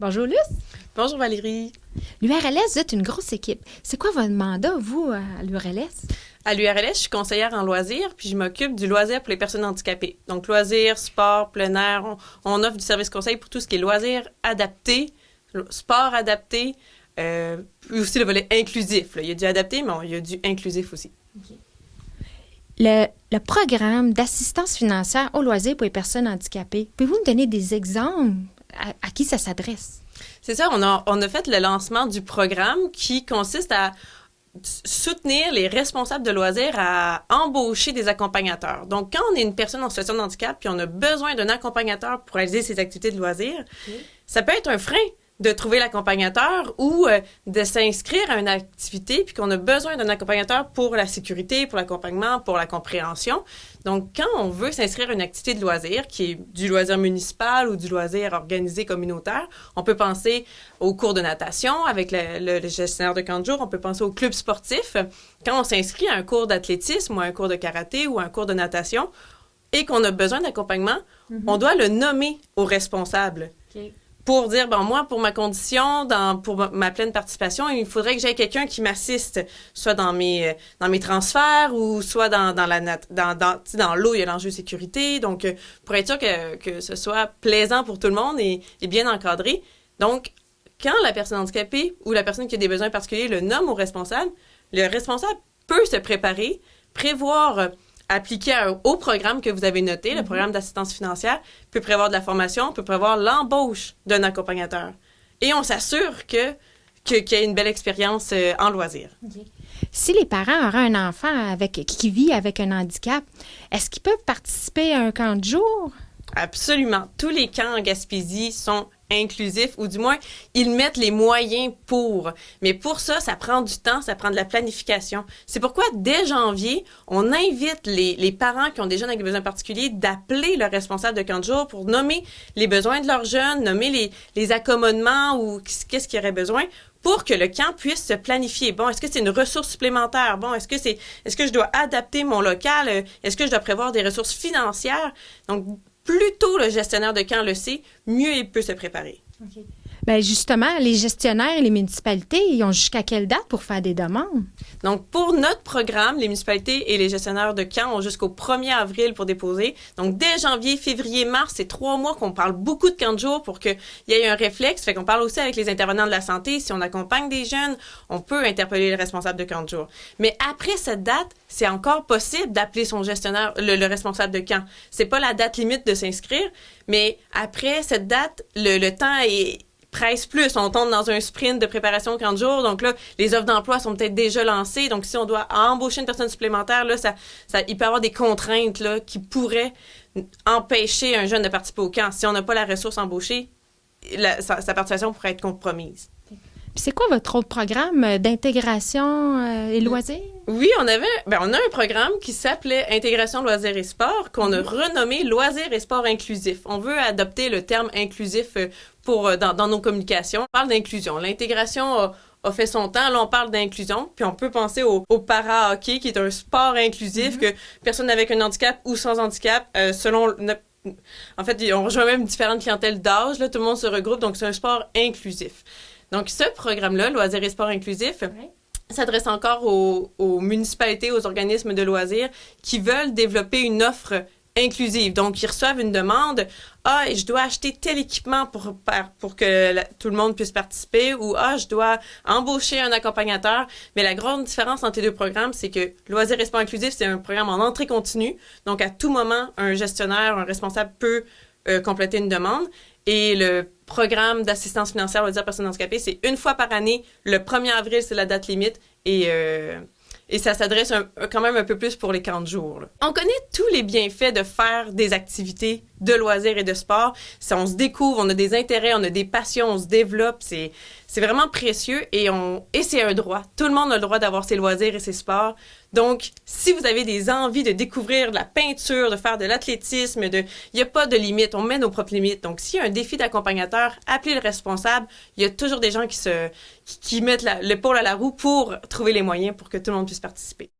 Bonjour Luce. Bonjour Valérie. L'URLS, vous êtes une grosse équipe. C'est quoi votre mandat, vous, à l'URLS? À l'URLS, je suis conseillère en loisirs, puis je m'occupe du loisir pour les personnes handicapées. Donc, loisirs, sport, plein air, on offre du service conseil pour tout ce qui est loisirs adaptés, sport adapté, puis aussi le volet inclusif. Là. Il y a du adapté, mais il y a du inclusif aussi. Okay. Le programme d'assistance financière aux loisirs pour les personnes handicapées, pouvez-vous me donner des exemples à qui ça s'adresse? C'est ça, on a fait le lancement du programme qui consiste à soutenir les responsables de loisirs à embaucher des accompagnateurs. Donc, quand on est une personne en situation de handicap puis on a besoin d'un accompagnateur pour réaliser ses activités de loisirs, ça peut être un frein de trouver l'accompagnateur ou de s'inscrire à une activité puis qu'on a besoin d'un accompagnateur pour la sécurité, pour l'accompagnement, pour la compréhension. Donc, quand on veut s'inscrire à une activité de loisir, qui est du loisir municipal ou du loisir organisé communautaire, on peut penser aux cours de natation avec le gestionnaire de camp de jour, on peut penser au club sportif. Quand on s'inscrit à un cours d'athlétisme ou à un cours de karaté ou à un cours de natation et qu'on a besoin d'accompagnement, on doit le nommer au responsable. Okay. Pour dire, bon, moi, pour ma condition, pour ma pleine participation, il faudrait que j'aie quelqu'un qui m'assiste, soit dans mes transferts ou soit dans l'eau, il y a l'enjeu sécurité. Donc, pour être sûr que ce soit plaisant pour tout le monde et bien encadré. Donc, quand la personne handicapée ou la personne qui a des besoins particuliers le nomme au responsable, le responsable peut se préparer, prévoir appliqué au programme que vous avez noté, le programme d'assistance financière, peut prévoir de la formation, peut prévoir l'embauche d'un accompagnateur. Et on s'assure qu'il y a une belle expérience en loisir. Okay. Si les parents auraient un enfant qui vit avec un handicap, est-ce qu'ils peuvent participer à un camp de jour? Absolument. Tous les camps en Gaspésie sont inclusifs, ou du moins, ils mettent les moyens pour. Mais pour ça, ça prend du temps, ça prend de la planification. C'est pourquoi, dès janvier, on invite les parents qui ont des jeunes avec des besoins particuliers d'appeler le responsable de camp de jour pour nommer les besoins de leurs jeunes, nommer les accommodements ou qu'est-ce qu'il y aurait besoin pour que le camp puisse se planifier. Bon, est-ce que c'est une ressource supplémentaire? Bon, est-ce que je dois adapter mon local? Est-ce que je dois prévoir des ressources financières? Donc, plus tôt le gestionnaire de camp le sait, mieux il peut se préparer. Okay. Bien, justement, les gestionnaires et les municipalités, ils ont jusqu'à quelle date pour faire des demandes? Donc, pour notre programme, les municipalités et les gestionnaires de camp ont jusqu'au 1er avril pour déposer. Donc, dès janvier, février, mars, c'est 3 mois qu'on parle beaucoup de camp de jour pour qu'il y ait un réflexe. Fait qu'on parle aussi avec les intervenants de la santé. Si on accompagne des jeunes, on peut interpeller le responsable de camp de jour. Mais après cette date, c'est encore possible d'appeler son gestionnaire, le responsable de camp. C'est pas la date limite de s'inscrire, mais après cette date, le temps presse plus. On tombe dans un sprint de préparation 40 jours. Donc là, les offres d'emploi sont peut-être déjà lancées. Donc, si on doit embaucher une personne supplémentaire, là, il peut y avoir des contraintes là, qui pourraient empêcher un jeune de participer au camp. Si on n'a pas la ressource embauchée, sa participation pourrait être compromise. Puis c'est quoi votre autre programme d'intégration et loisirs? Oui, on a un programme qui s'appelait Intégration, loisirs et sport, qu'on a renommé Loisirs et sport inclusif. On veut adopter le terme inclusif dans nos communications. On parle d'inclusion. L'intégration a fait son temps. Là, on parle d'inclusion. Puis on peut penser au para-hockey, qui est un sport inclusif que personne avec un handicap ou sans handicap, en fait, on rejoint même différentes clientèles d'âge. Là, tout le monde se regroupe. Donc, c'est un sport inclusif. Donc, ce programme-là, Loisirs et sport inclusif, s'adresse encore aux municipalités, aux organismes de loisirs qui veulent développer une offre inclusive. Donc, ils reçoivent une demande. Ah, je dois acheter tel équipement pour que tout le monde puisse participer, ou je dois embaucher un accompagnateur. Mais la grande différence entre les deux programmes, c'est que Loisirs et sport inclusif, c'est un programme en entrée continue. Donc, à tout moment, un gestionnaire, un responsable peut compléter une demande. Et le programme d'assistance financière aux personnes handicapées, c'est une fois par année. Le 1er avril, c'est la date limite. Et ça s'adresse quand même un peu plus pour les 40 jours. Là. On connaît tous les bienfaits de faire des activités de loisirs et de sport. On se découvre, on a des intérêts, on a des passions, on se développe. C'est vraiment précieux et c'est un droit. Tout le monde a le droit d'avoir ses loisirs et ses sports. Donc, si vous avez des envies de découvrir de la peinture, de faire de l'athlétisme, il n'y a pas de limite. On met nos propres limites. Donc, s'il y a un défi d'accompagnateur, appelez le responsable. Il y a toujours des gens qui mettent l'épaule à la roue pour trouver les moyens pour que tout le monde puisse participer.